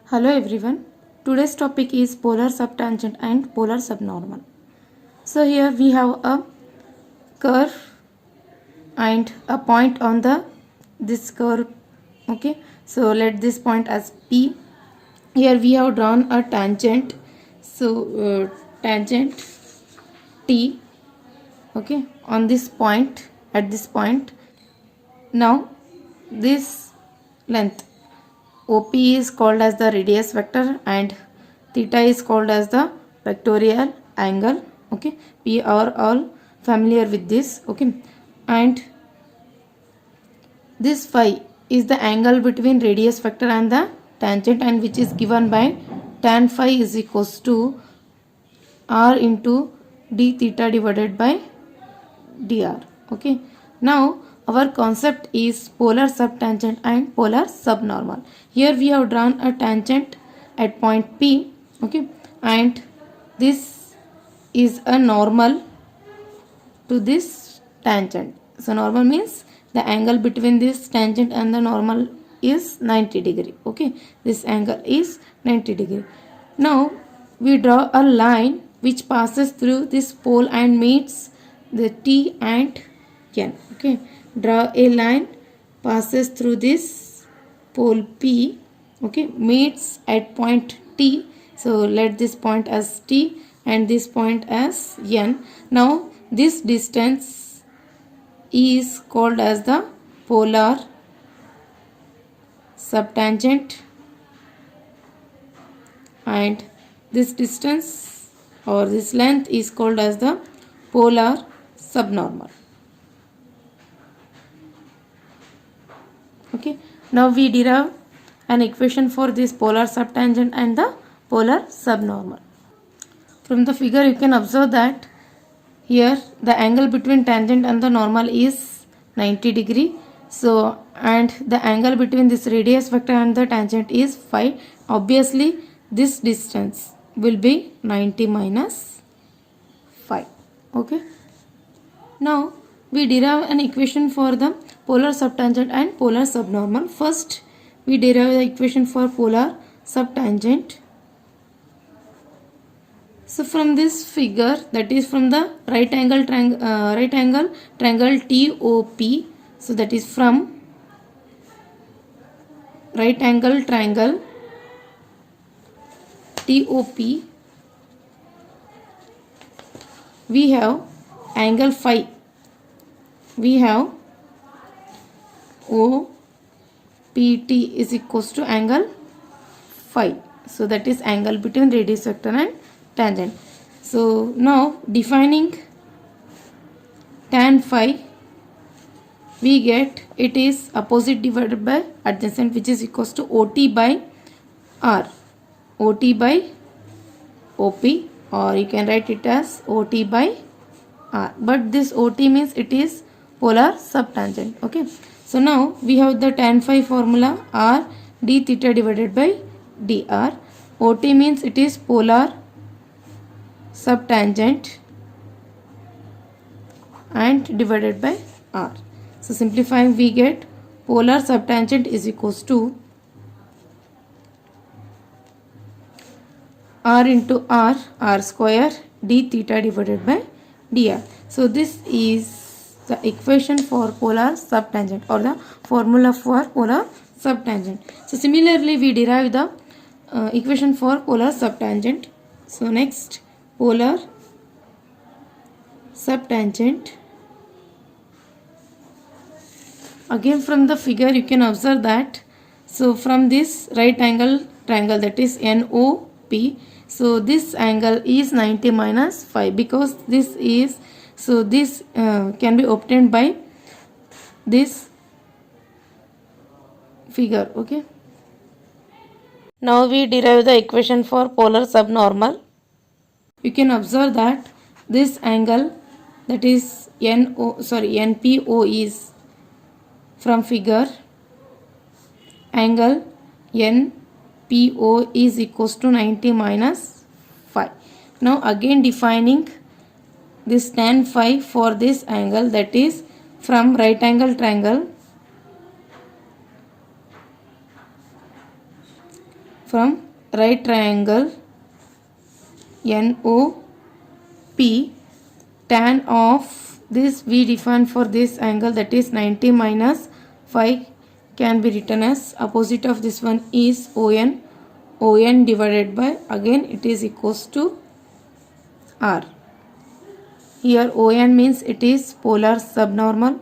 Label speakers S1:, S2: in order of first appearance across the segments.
S1: Hello everyone. Today's topic is polar subtangent and polar subnormal. So here we have a curve and a point on this curve. Okay. So let this point as P. Here we have drawn a tangent. So tangent T. Okay. On this point, at this point. Now this length OP is called as the radius vector and theta is called as the vectorial angle. Okay, we are all familiar with this. Okay, and this phi is the angle between radius vector and the tangent, and which is given by tan phi is equals to r into d theta divided by dr. Okay, now our concept is polar subtangent and polar subnormal. Here we have drawn a tangent at point P. Okay, and this is a normal to this tangent. So normal means the angle between this tangent and the normal is 90 degree. Okay, this angle is 90 degree. Now we draw a line which passes through this pole and meets the T and N. Okay, draw a line passes through this pole P. Okay, meets at point T. So let this point as T and this point as N. Now this distance is called as the polar subtangent, and this distance or this length is called as the polar subnormal. Okay, now we derive an equation for this polar subtangent and the polar subnormal. From the figure you can observe that here the angle between tangent and the normal is 90 degree. So and the angle between this radius vector and the tangent is phi. Obviously this distance will be 90 minus phi. Okay, now we derive an equation for the polar subtangent and polar subnormal. First we derive the equation for polar subtangent. So from this figure, that is from the right angle triangle TOP. So that is from right angle triangle TOP, we have angle phi. We have OPT is equals to angle phi. So that is angle between radius vector and tangent. So now defining tan phi, we get it is opposite divided by adjacent, which is equals to OT by R. OT by OP, or you can write it as OT by R. But this OT means it is polar subtangent. Okay, so now we have the tan phi formula, R d theta divided by dr. OT means it is polar subtangent and divided by R. So simplifying we get polar subtangent is equals to R into R square d theta divided by dr. So this is the equation for polar subtangent, or the formula for polar subtangent. So similarly we derive the equation for polar subtangent. So next, polar subtangent. Again from the figure you can observe that, so from this right angle triangle, that is NOP, so this angle is 90 minus phi, because this is, so this can be obtained by this figure. Okay, now we derive the equation for polar subnormal. You can observe that this angle, that is NPO is from figure, angle NPO is equals to 90 minus phi. Now again defining this tan phi for this angle, that is from right angle triangle from right triangle NOP, tan of this we define for this angle, that is 90 minus 5, can be written as opposite of this one is ON divided by, again it is equals to R. Here ON means it is polar subnormal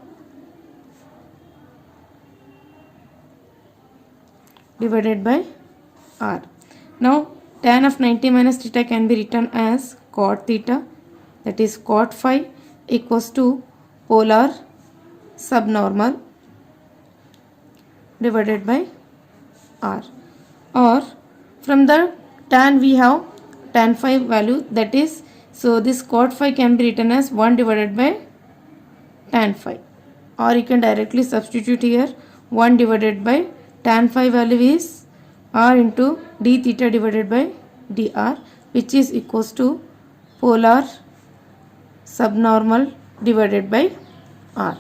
S1: divided by R. Now tan of 90 minus theta can be written as cot theta, that is cot phi equals to polar subnormal divided by R. Or from the tan we have tan phi value, that is, so this cot phi can be written as 1 divided by tan phi, or you can directly substitute here 1 divided by tan phi value is R into d theta divided by dr, which is equals to polar subnormal divided by R.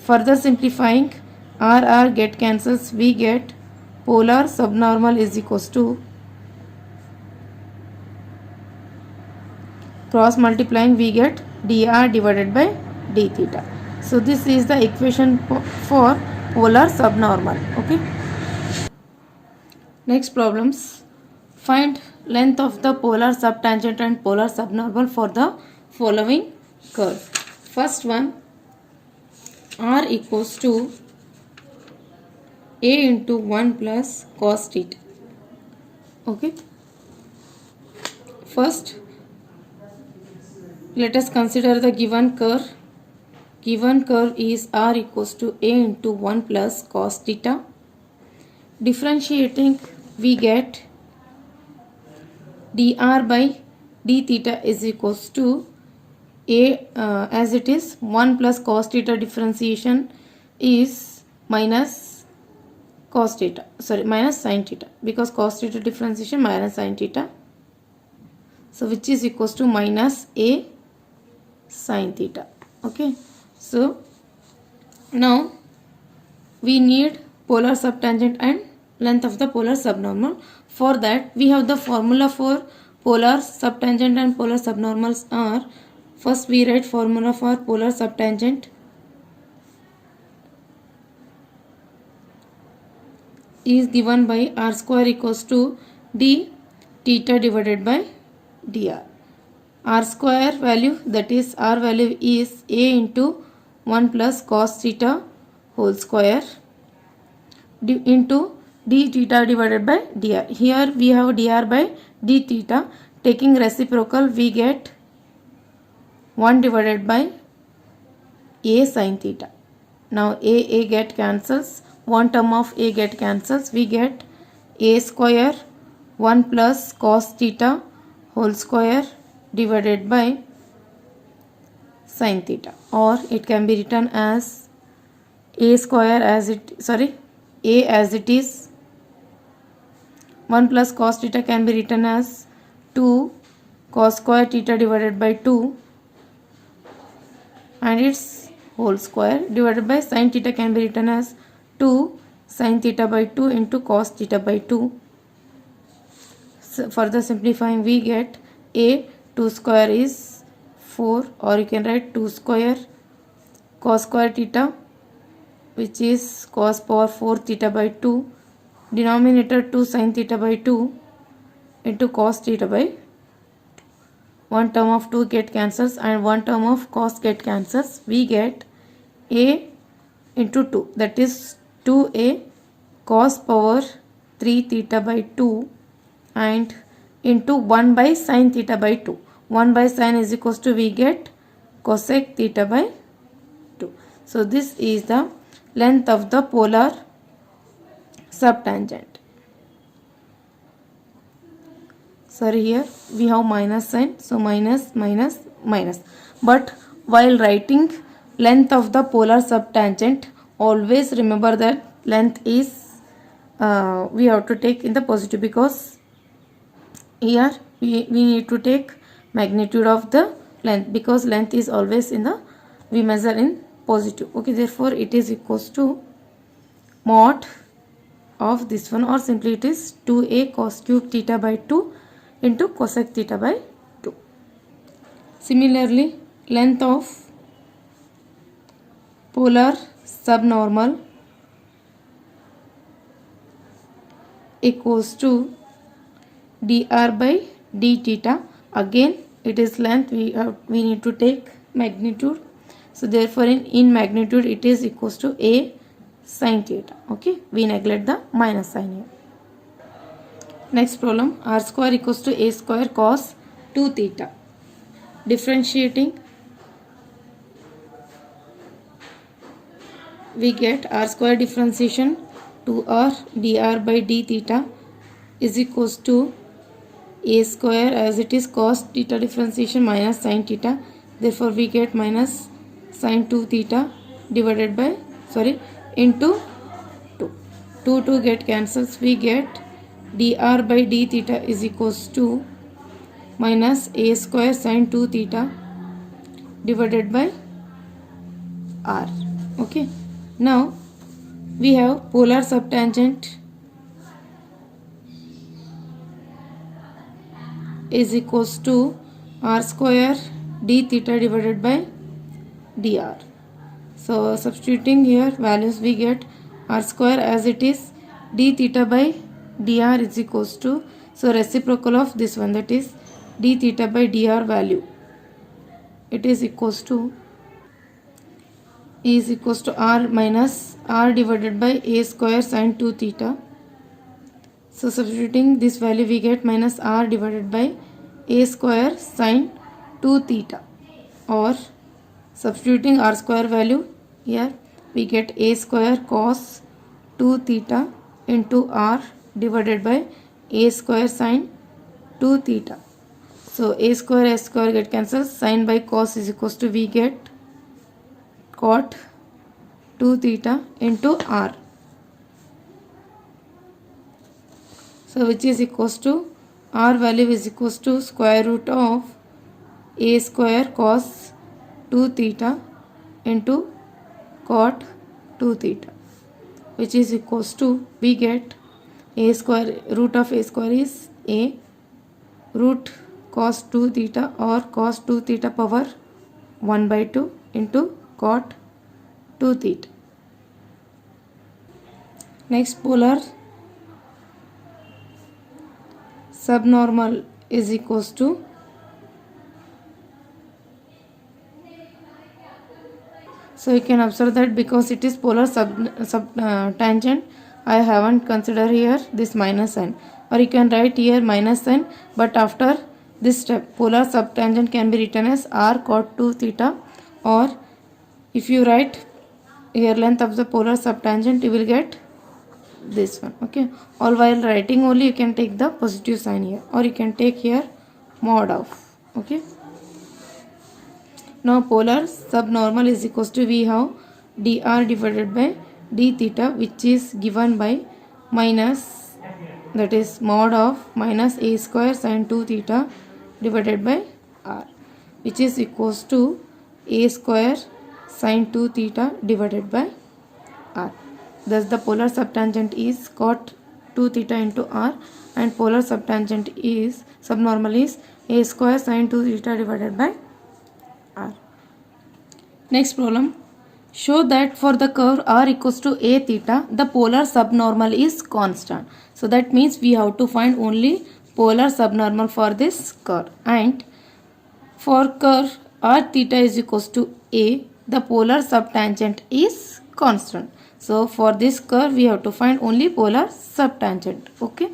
S1: Further simplifying, R get cancels, we get polar subnormal is equals to, cross multiplying we get dr divided by d theta. So this is the equation for polar subnormal. Okay. Next problems. Find length of the polar subtangent and polar subnormal for the following curve. First one, R equals to A into 1 plus cos theta. Okay. First, let us consider the given curve. Given curve is R equals to A into 1 plus cos theta. Differentiating, we get dr by d theta is equals to A, as it is 1 plus cos theta, differentiation is minus cos theta, sorry, minus sin theta, because cos theta differentiation minus sin theta. So which is equals to minus A sin theta. Okay. So now we need polar subtangent and length of the polar subnormal. For that we have the formula for polar subtangent and polar subnormals are, first we write formula for polar subtangent is given by r square equals to d theta divided by dr. R square value, that is R value is A into 1 plus cos theta whole square into d theta divided by dr. Here we have dr by d theta. Taking reciprocal we get 1 divided by A sin theta. Now A get cancels, one term of A get cancels, we get A square 1 plus cos theta whole square divided by sin theta, or it can be written as A square as it, sorry, A as it is 1 plus cos theta can be written as 2 cos square theta divided by 2 and its whole square divided by sin theta can be written as 2 sin theta by 2 into cos theta by 2. So further simplifying we get A 2 square is 4, or you can write 2 square cos square theta, which is cos power 4 theta by 2, denominator 2 sin theta by 2 into cos theta by 2. One term of 2 get cancels and one term of cos get cancels. We get A into 2, that is 2A cos power 3 theta by 2 and into 1 by sin theta by 2. 1 by sin is equals to, we get cosec theta by 2. So this is the length of the polar subtangent. Sorry, here we have minus sign, so minus minus minus. But while writing length of the polar subtangent, always remember that length is we have to take in the positive, because here we need to take magnitude of the length, because length is always in the, we measure in positive. Okay, therefore it is equals to mod of this one, or simply it is 2a cos cube theta by 2 into cosec theta by 2. Similarly, length of polar subnormal equals to dr by d theta. Again it is length, we need to take magnitude, so therefore in magnitude it is equals to a sin theta. Okay, we neglect the minus sign here. Next problem, r square equals to a square cos 2 theta. Differentiating, we get r square differentiation 2r dr by d theta is equals to a square, as it is cos theta differentiation minus sin theta, therefore we get minus sin 2 theta divided by into 2 get cancels, we get dr by d theta is equals to minus a square sin 2 theta divided by r. Okay, now we have polar subtangent is equals to r square d theta divided by dr. So substituting here values, we get r square as it is d theta by dr is equals to, so reciprocal of this one, that is d theta by dr value, it is equals to r minus r divided by a square sin 2 theta. So substituting this value, we get minus r divided by a square sin 2 theta, or substituting r square value here, we get a square cos 2 theta into r divided by a square sin 2 theta. So a square get cancelled, sin by cos is equals to, we get cot 2 theta into r. So which is equals to, r value is equals to square root of a square cos 2 theta into cot 2 theta, which is equals to, we get a square, root of a square is a, root cos 2 theta or cos 2 theta power 1 by 2 into cot 2 theta. Next, polar subnormal is equals to, so you can observe that because it is polar tangent, I haven't considered here this minus sign, or you can write here minus sign, but after this step polar subtangent can be written as r cot 2 theta, or if you write here length of the polar subtangent, you will get this one. Okay, or while writing only you can take the positive sign here, or you can take here mod of. Okay, now polar subnormal is equals to, we have dr divided by d theta, which is given by minus, that is mod of minus a square sin 2 theta divided by r, which is equals to a square sin 2 theta divided by r. Thus the polar subtangent is cot 2 theta into r, and polar subtangent is subnormal is a square sin 2 theta divided by r. Next problem, show that for the curve r equals to a theta, the polar subnormal is constant. So that means we have to find only polar subnormal for this curve, and for curve r theta is equals to a, the polar subtangent is constant. So for this curve we have to find only polar subtangent. Okay,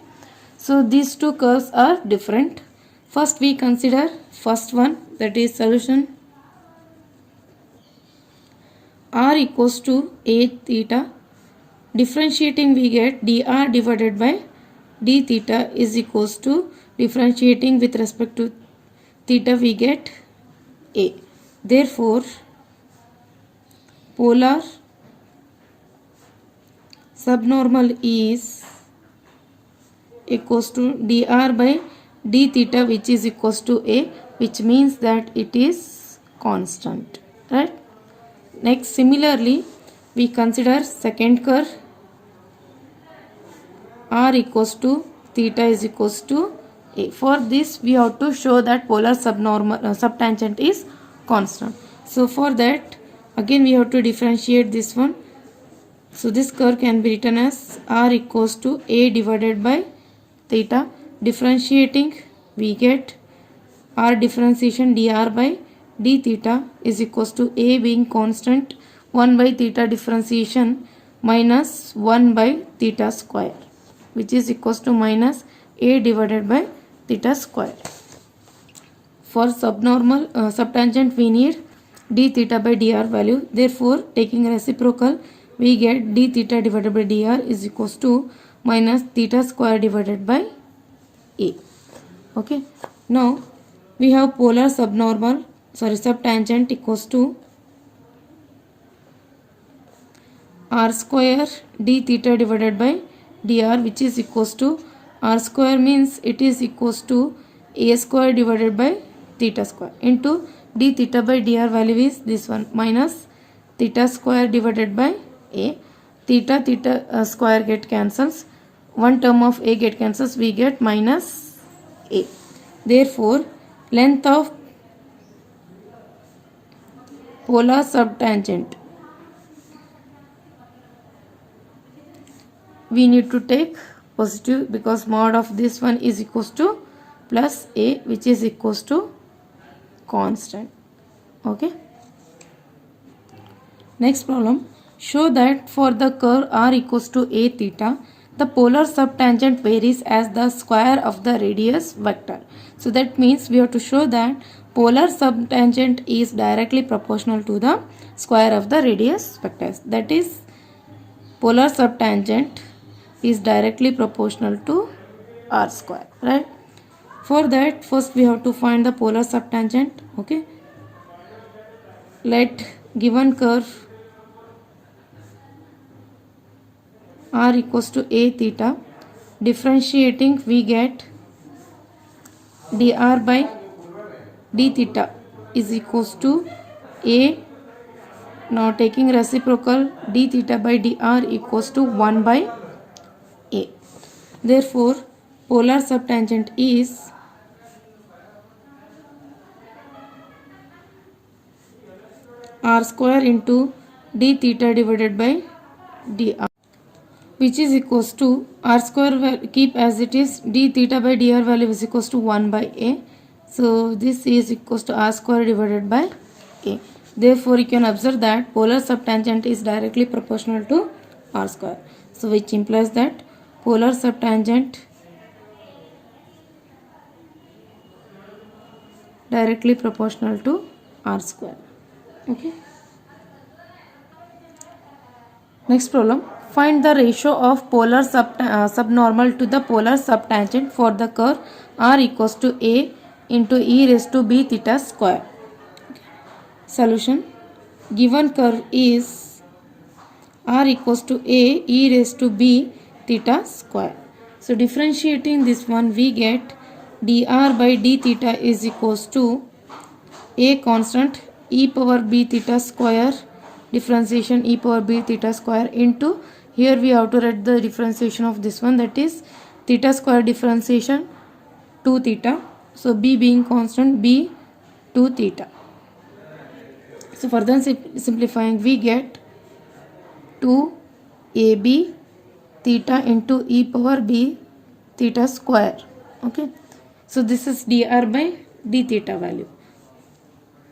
S1: so these two curves are different. First we consider first one, that is solution. R equals to a theta, differentiating we get dr divided by d theta is equals to, differentiating with respect to theta we get a. Therefore polar subnormal is equals to dr by d theta, which is equals to a, which means that it is constant, right? Next, similarly we consider second curve. r equals to theta is equals to a. For this we have to show that polar subtangent is constant. So for that again we have to differentiate this one. So this curve can be written as r equals to a divided by theta. Differentiating we get r differentiation dr by d theta is equals to a being constant 1 by theta differentiation minus 1 by theta square, which is equals to minus a divided by theta square. For subnormal subtangent we need d theta by dr value. Therefore taking reciprocal we get d theta divided by dr is equals to minus theta square divided by a. Okay, now we have polar subtangent equals to r square d theta divided by dr, which is equals to r square means it is equals to a square divided by theta square into d theta by dr value is this one minus theta square divided by a. Theta square get cancels, one term of a get cancels, we get minus a. Therefore length of polar subtangent we need to take positive because mod of this one is equals to plus a, which is equals to constant. Okay, next problem. Show that for the curve r equals to a theta, the polar subtangent varies as the square of the radius vector. So that means we have to show that polar subtangent is directly proportional to the square of the radius vectors. That is, polar subtangent is directly proportional to r square, right? For that first we have to find the polar subtangent. Okay, let given curve r equals to a theta, differentiating we get dr by d theta is equals to a. Now taking reciprocal, d theta by dr equals to 1 by a. Therefore polar subtangent is r square into d theta divided by dr, which is equals to r square keep as it is, d theta by dr value is equals to 1 by a. So this is equals to r square divided by a. Therefore you can observe that polar subtangent is directly proportional to r square. So which implies that polar subtangent directly proportional to r square. Okay, next problem. Find the ratio of polar subnormal to the polar subtangent for the curve r equals to a into e raised to b theta square. Solution. Given curve is r equals to a e raised to b theta square. So differentiating this one we get dr by d theta is equals to a constant e power b theta square, differentiation e power b theta square into, here we have to write the differentiation of this one, that is theta square differentiation 2 theta. So b being constant, b 2 theta. So further simplifying we get 2ab theta into e power b theta square. Okay, so this is dr by d theta value.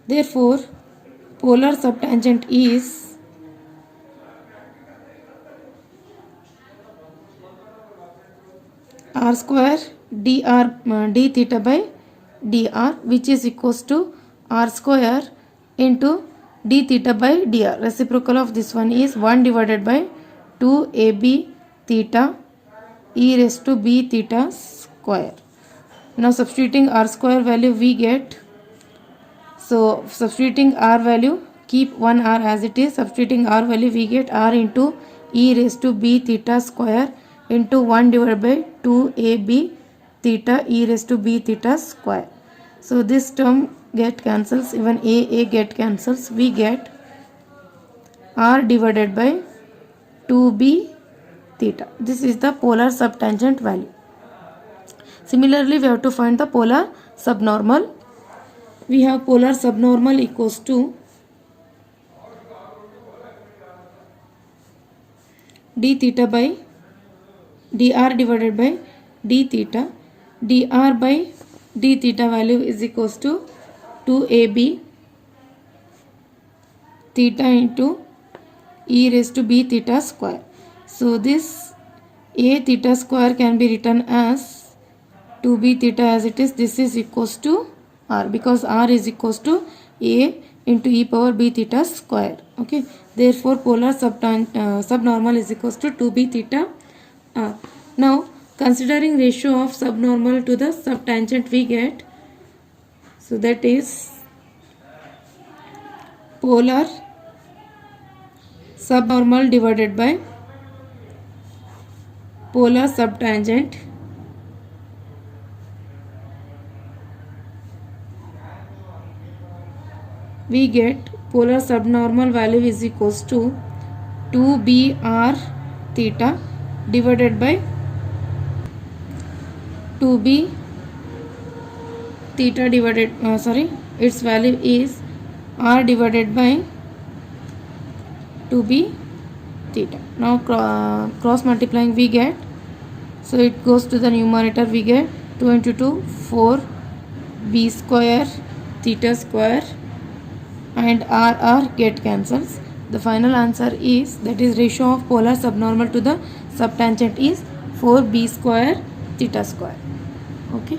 S1: Therefore polar subtangent is r square d theta by dr, which is equals to r square into d theta by dr. Reciprocal of this one is 1 divided by 2ab theta e raised to b theta square. Now substituting r square value we get, so substituting r value, keep one r as it is, substituting r value we get r into e raised to b theta square into 1 divided by 2ab theta e raised to b theta square. So this term get cancels, even a get cancels, we get r divided by 2b theta. This is the polar subtangent value. Similarly, we have to find the polar subnormal. We have polar subnormal equals to d theta by dr divided by d theta. Dr by d theta value is equals to 2ab theta into e raised to b theta square. So this a theta square can be written as 2b theta as it is. This is equals to r, because r is equals to a into e power b theta square. Okay, therefore polar subnormal is equals to 2b theta r. Now considering ratio of subnormal to the subtangent, we get, so that is polar subnormal divided by polar subtangent we get polar subnormal value is equals to 2br theta divided by 2b theta divided its value is r divided by 2b theta. Now cross multiplying we get, so it goes to the numerator, we get 2 into 2 4 b square theta square and r get cancels. The final answer is, that is ratio of polar subnormal to the subtangent is 4b square theta square. Okay.